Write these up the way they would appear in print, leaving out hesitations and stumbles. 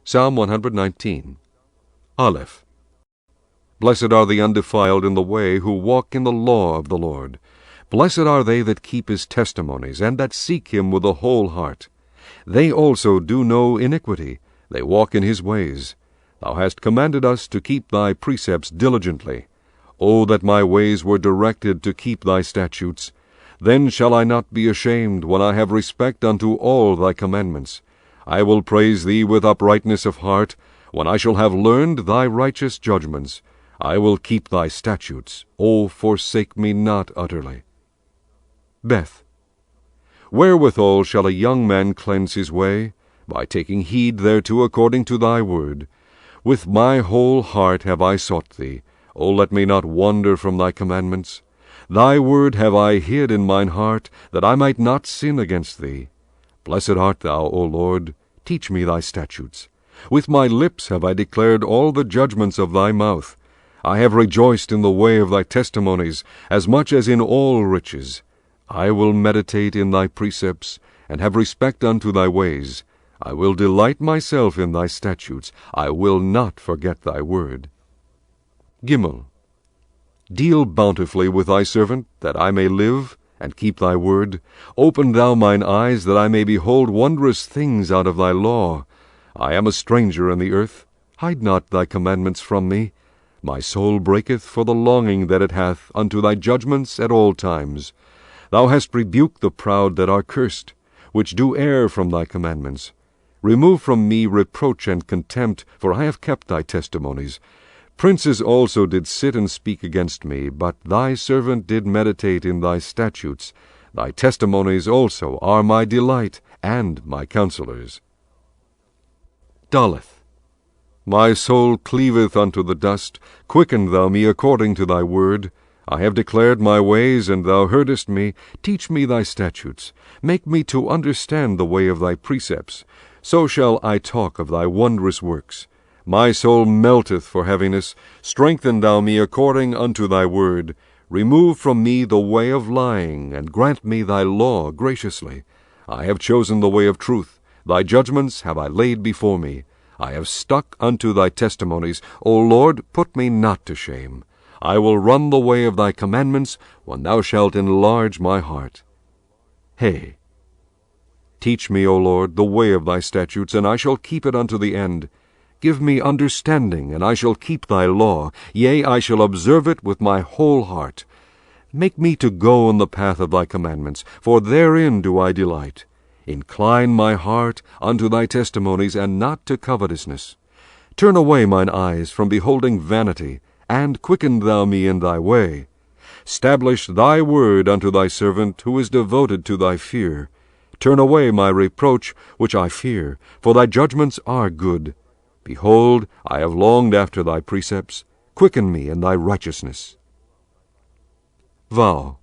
Psalm 119. Aleph. Blessed are the undefiled in the way who walk in the law of the Lord. Blessed are they that keep his testimonies, and that seek him with a whole heart. They also do no iniquity, they walk in his ways. Thou hast commanded us to keep thy precepts diligently. O that my ways were directed to keep thy statutes! Then shall I not be ashamed when I have respect unto all thy commandments. I will praise thee with uprightness of heart, when I shall have learned thy righteous judgments. I will keep thy statutes. O forsake me not utterly. Beth. Wherewithal shall a young man cleanse his way? By taking heed thereto according to thy word. With my whole heart have I sought thee. O let me not wander from thy commandments. Thy word have I hid in mine heart, that I might not sin against thee. Blessed art thou, O Lord. Teach me thy statutes. With my lips have I declared all the judgments of thy mouth. I have rejoiced in the way of thy testimonies, as much as in all riches. I will meditate in thy precepts, and have respect unto thy ways. I will delight myself in thy statutes. I will not forget thy word. Gimel. Deal bountifully with thy servant, that I may live, and keep thy word. Open thou mine eyes, that I may behold wondrous things out of thy law. I am a stranger in the earth. Hide not thy commandments from me. My soul breaketh for the longing that it hath unto thy judgments at all times. Thou hast rebuked the proud that are cursed, which do err from thy commandments. Remove from me reproach and contempt, for I have kept thy testimonies. Princes also did sit and speak against me, but thy servant did meditate in thy statutes. Thy testimonies also are my delight, and my counselors. Daleth. My soul cleaveth unto the dust. Quicken thou me according to thy word. I have declared my ways, and thou heardest me. Teach me thy statutes. Make me to understand the way of thy precepts. So shall I talk of thy wondrous works. My soul melteth for heaviness. Strengthen thou me according unto thy word. Remove from me the way of lying, and grant me thy law graciously. I have chosen the way of truth. Thy judgments have I laid before me. I have stuck unto thy testimonies. O Lord, put me not to shame. I will run the way of thy commandments, when thou shalt enlarge my heart. Hey. Teach me, O Lord, the way of thy statutes, and I shall keep it unto the end. Give me understanding, and I shall keep thy law. Yea, I shall observe it with my whole heart. Make me to go in the path of thy commandments, for therein do I delight. Incline my heart unto thy testimonies, and not to covetousness. Turn away mine eyes from beholding vanity, and quicken thou me in thy way. Stablish thy word unto thy servant, who is devoted to thy fear. Turn away my reproach, which I fear, for thy judgments are good. Behold, I have longed after thy precepts. Quicken me in thy righteousness. Vow.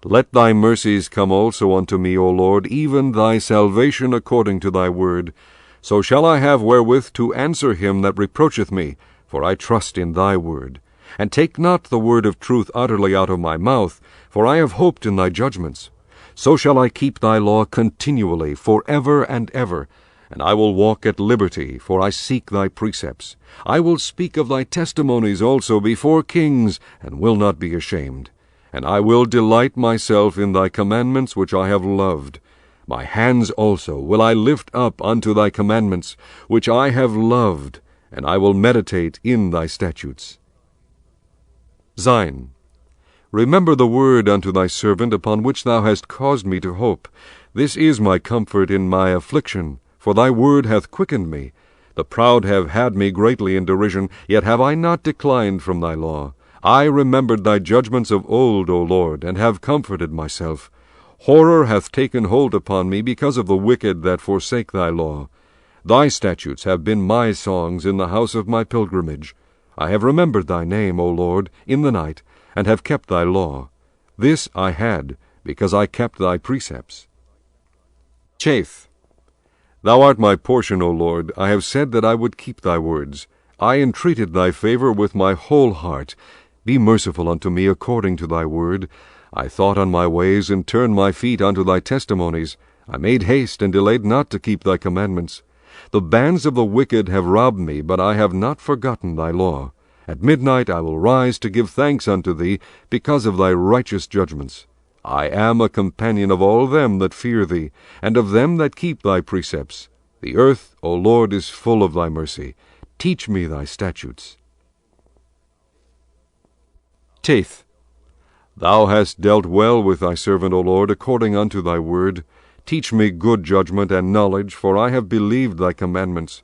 Let thy mercies come also unto me, O Lord, even thy salvation according to thy word. So shall I have wherewith to answer him that reproacheth me, for I trust in thy word. And take not the word of truth utterly out of my mouth, for I have hoped in thy judgments. So shall I keep thy law continually, for ever and ever. And I will walk at liberty, for I seek thy precepts. I will speak of thy testimonies also before kings, and will not be ashamed. And I will delight myself in thy commandments which I have loved. My hands also will I lift up unto thy commandments, which I have loved, and I will meditate in thy statutes. Zayin. Remember the word unto thy servant, upon which thou hast caused me to hope. This is my comfort in my affliction, for thy word hath quickened me. The proud have had me greatly in derision, yet have I not declined from thy law. I remembered thy judgments of old, O Lord, and have comforted myself. Horror hath taken hold upon me because of the wicked that forsake thy law. Thy statutes have been my songs in the house of my pilgrimage. I have remembered thy name, O Lord, in the night, and have kept thy law. This I had, because I kept thy precepts. Chaith. Thou art my portion, O Lord. I have said that I would keep thy words. I entreated thy favor with my whole heart. Be merciful unto me according to thy word. I thought on my ways, and turned my feet unto thy testimonies. I made haste, and delayed not to keep thy commandments. The bands of the wicked have robbed me, but I have not forgotten thy law. At midnight I will rise to give thanks unto thee, because of thy righteous judgments. I am a companion of all them that fear thee, and of them that keep thy precepts. The earth, O Lord, is full of thy mercy. Teach me thy statutes. Teth. Thou hast dealt well with thy servant, O Lord, according unto thy word. Teach me good judgment and knowledge, for I have believed thy commandments.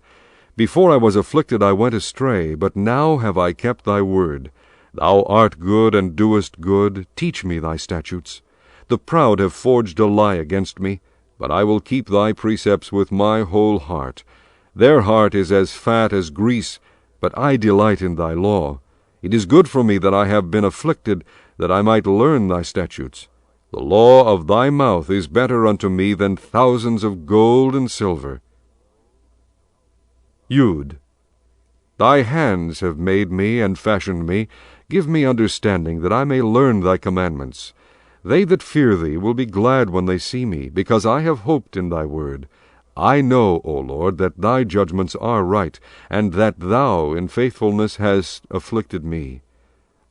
Before I was afflicted I went astray, but now have I kept thy word. Thou art good and doest good. Teach me thy statutes. The proud have forged a lie against me, but I will keep thy precepts with my whole heart. Their heart is as fat as grease, but I delight in thy law. It is good for me that I have been afflicted, that I might learn thy statutes. The law of thy mouth is better unto me than thousands of gold and silver. Yud. Thy hands have made me and fashioned me. Give me understanding, that I may learn thy commandments. They that fear thee will be glad when they see me, because I have hoped in thy word. I know, O Lord, that thy judgments are right, and that thou in faithfulness hast afflicted me.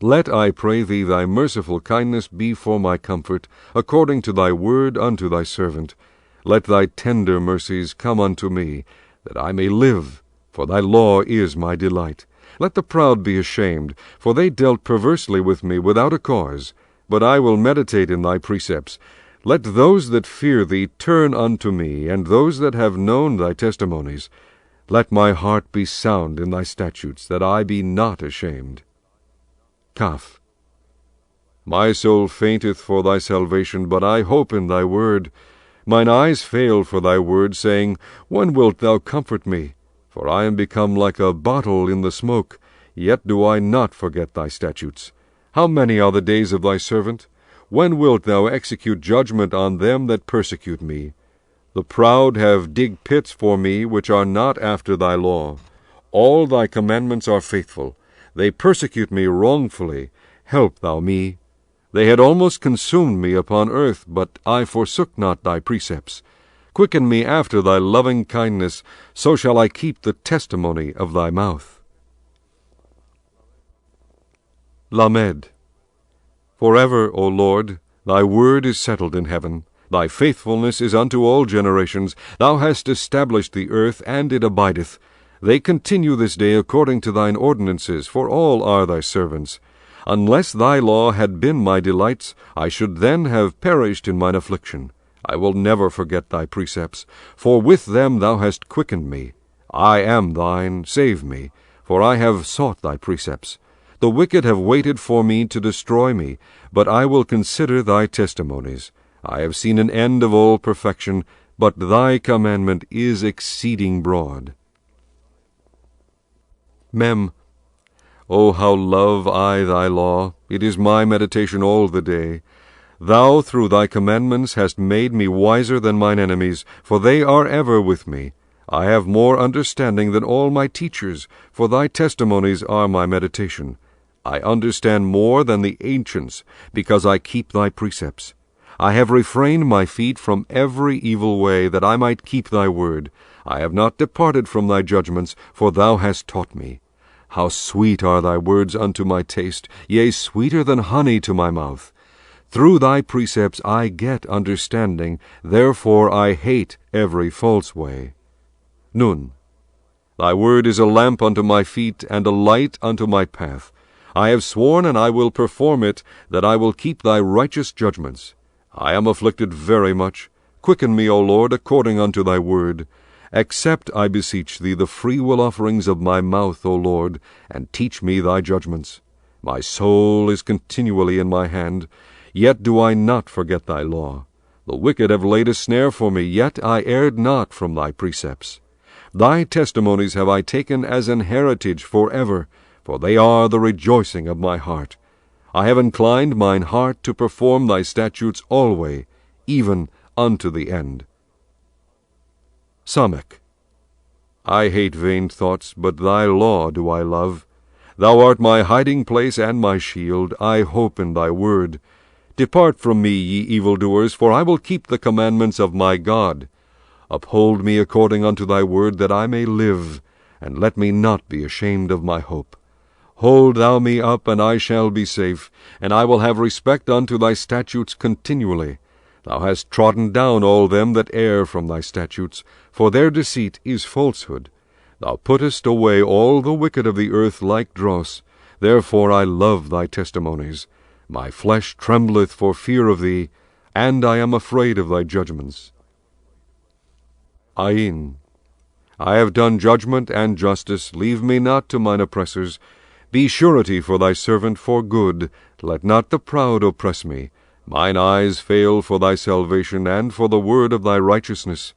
Let, I pray thee, thy merciful kindness be for my comfort, according to thy word unto thy servant. Let thy tender mercies come unto me, that I may live, for thy law is my delight. Let the proud be ashamed, for they dealt perversely with me without a cause. But I will meditate in thy precepts. Let those that fear thee turn unto me, and those that have known thy testimonies. Let my heart be sound in thy statutes, that I be not ashamed. Kaf. My soul fainteth for thy salvation, but I hope in thy word. Mine eyes fail for thy word, saying, When wilt thou comfort me? For I am become like a bottle in the smoke, yet do I not forget thy statutes. How many are the days of thy servant? When wilt thou execute judgment on them that persecute me? The proud have digged pits for me, which are not after thy law. All thy commandments are faithful. They persecute me wrongfully. Help thou me. They had almost consumed me upon earth, but I forsook not thy precepts. Quicken me after thy loving kindness, so shall I keep the testimony of thy mouth. Lamed. Forever, O Lord, thy word is settled in heaven. Thy faithfulness is unto all generations. Thou hast established the earth, and it abideth. They continue this day according to thine ordinances, for all are thy servants. Unless thy law had been my delights, I should then have perished in mine affliction. I will never forget thy precepts, for with them thou hast quickened me. I am thine, save me, for I have sought thy precepts. The wicked have waited for me to destroy me, but I will consider thy testimonies. I have seen an end of all perfection, but thy commandment is exceeding broad. Mem. O how love I thy law! It is my meditation all the day. Thou through thy commandments hast made me wiser than mine enemies, for they are ever with me. I have more understanding than all my teachers, for thy testimonies are my meditation. I understand more than the ancients, because I keep thy precepts. I have refrained my feet from every evil way, that I might keep thy word. I have not departed from thy judgments, for thou hast taught me. How sweet are thy words unto my taste, yea, sweeter than honey to my mouth. Through thy precepts I get understanding, therefore I hate every false way. Nun. Thy word is a lamp unto my feet, and a light unto my path. I have sworn, and I will perform it, that I will keep thy righteous judgments. I am afflicted very much. Quicken me, O Lord, according unto thy word. Accept, I beseech thee, the freewill offerings of my mouth, O Lord, and teach me thy judgments. My soul is continually in my hand, yet do I not forget thy law. The wicked have laid a snare for me, yet I erred not from thy precepts. Thy testimonies have I taken as an heritage forever, for they are the rejoicing of my heart. I have inclined mine heart to perform thy statutes alway, even unto the end. Samek. I hate vain thoughts, but thy law do I love. Thou art my hiding place and my shield. I hope in thy word. Depart from me, ye evildoers, for I will keep the commandments of my God. Uphold me according unto thy word, that I may live, and let me not be ashamed of my hope. Hold thou me up, and I shall be safe, and I will have respect unto thy statutes continually. Thou hast trodden down all them that err from thy statutes, for their deceit is falsehood. Thou puttest away all the wicked of the earth like dross. Therefore I love thy testimonies. My flesh trembleth for fear of thee, and I am afraid of thy judgments. Ayin. I have done judgment and justice. Leave me not to mine oppressors. Be surety for thy servant for good. Let not the proud oppress me. Mine eyes fail for thy salvation, and for the word of thy righteousness.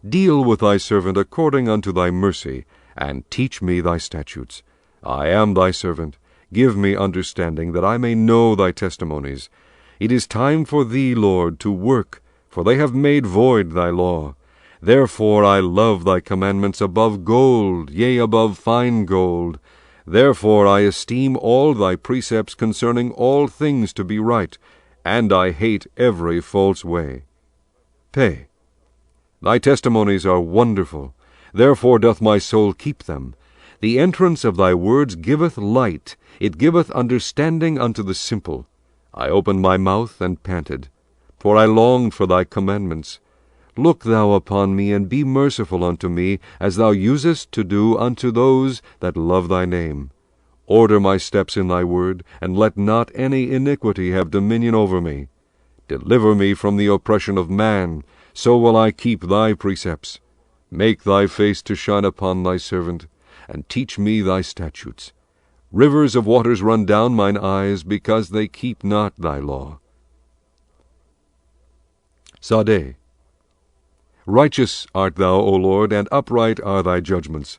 Deal with thy servant according unto thy mercy, and teach me thy statutes. I am thy servant. Give me understanding, that I may know thy testimonies. It is time for thee, Lord, to work, for they have made void thy law. Therefore I love thy commandments above gold, yea, above fine gold. Therefore I esteem all thy precepts concerning all things to be right, and I hate every false way. Pay. Thy testimonies are wonderful, therefore doth my soul keep them. The entrance of thy words giveth light, it giveth understanding unto the simple. I opened my mouth and panted, for I longed for thy commandments. Look thou upon me, and be merciful unto me, as thou usest to do unto those that love thy name. Order my steps in thy word, and let not any iniquity have dominion over me. Deliver me from the oppression of man, so will I keep thy precepts. Make thy face to shine upon thy servant, and teach me thy statutes. Rivers of waters run down mine eyes, because they keep not thy law. Sadeh. Righteous art thou, O Lord, and upright are thy judgments.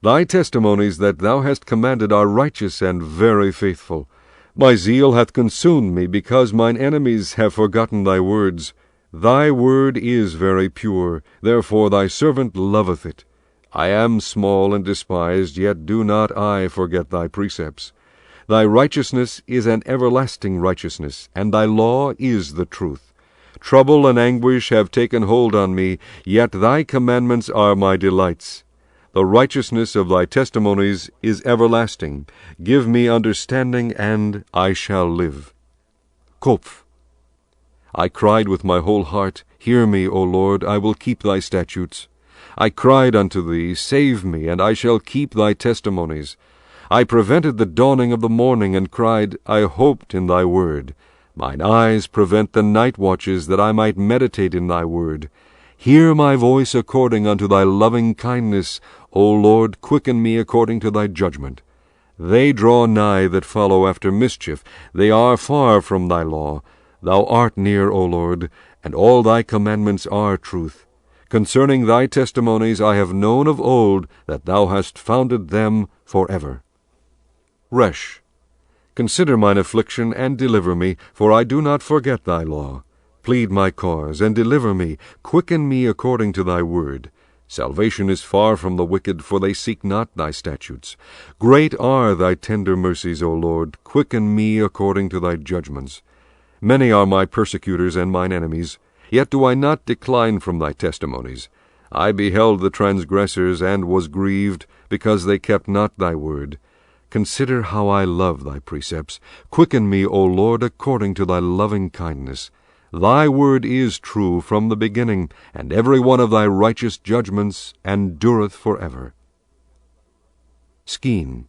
Thy testimonies that thou hast commanded are righteous and very faithful. My zeal hath consumed me, because mine enemies have forgotten thy words. Thy word is very pure, therefore thy servant loveth it. I am small and despised, yet do not I forget thy precepts. Thy righteousness is an everlasting righteousness, and thy law is the truth. Trouble and anguish have taken hold on me, yet thy commandments are my delights. The righteousness of thy testimonies is everlasting. Give me understanding, and I shall live. Kopf. I cried with my whole heart, Hear me, O Lord, I will keep thy statutes. I cried unto thee, Save me, and I shall keep thy testimonies. I prevented the dawning of the morning, and cried, I hoped in thy word. Mine eyes prevent the night watches, that I might meditate in thy word. Hear my voice according unto thy loving kindness. O Lord, quicken me according to thy judgment. They draw nigh that follow after mischief. They are far from thy law. Thou art near, O Lord, and all thy commandments are truth. Concerning thy testimonies I have known of old, that thou hast founded them forever. Resh. Consider mine affliction, and deliver me, for I do not forget thy law. Plead my cause, and deliver me. Quicken me according to thy word. Salvation is far from the wicked, for they seek not thy statutes. Great are thy tender mercies, O Lord. Quicken me according to thy judgments. Many are my persecutors and mine enemies, yet do I not decline from thy testimonies. I beheld the transgressors, and was grieved, because they kept not thy word. Consider how I love thy precepts. Quicken me, O Lord, according to thy loving kindness. Thy word is true from the beginning, and every one of thy righteous judgments endureth forever. Skeen.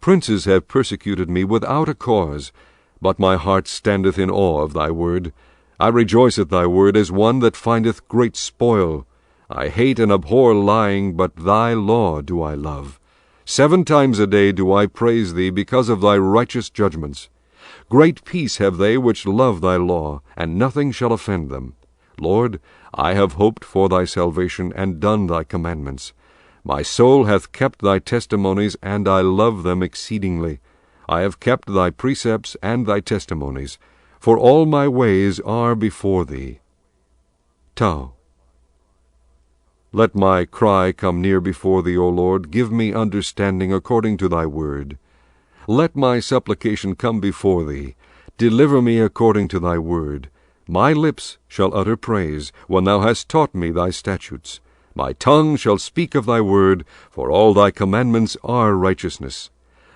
Princes have persecuted me without a cause, but my heart standeth in awe of thy word. I rejoice at thy word as one that findeth great spoil. I hate and abhor lying, but thy law do I love. 7 times a day do I praise thee because of thy righteous judgments. Great peace have they which love thy law, and nothing shall offend them. Lord, I have hoped for thy salvation, and done thy commandments. My soul hath kept thy testimonies, and I love them exceedingly. I have kept thy precepts and thy testimonies, for all my ways are before thee. Tau. Let my cry come near before thee, O Lord. Give me understanding according to thy word. Let my supplication come before thee. Deliver me according to thy word. My lips shall utter praise, when thou hast taught me thy statutes. My tongue shall speak of thy word, for all thy commandments are righteousness.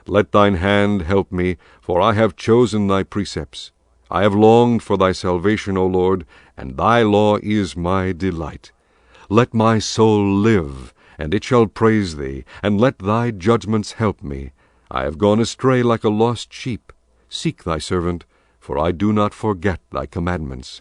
Let thine hand help me, for I have chosen thy precepts. I have longed for thy salvation, O Lord, and thy law is my delight. Let my soul live, and it shall praise thee, and let thy judgments help me. I have gone astray like a lost sheep. Seek thy servant, for I do not forget thy commandments.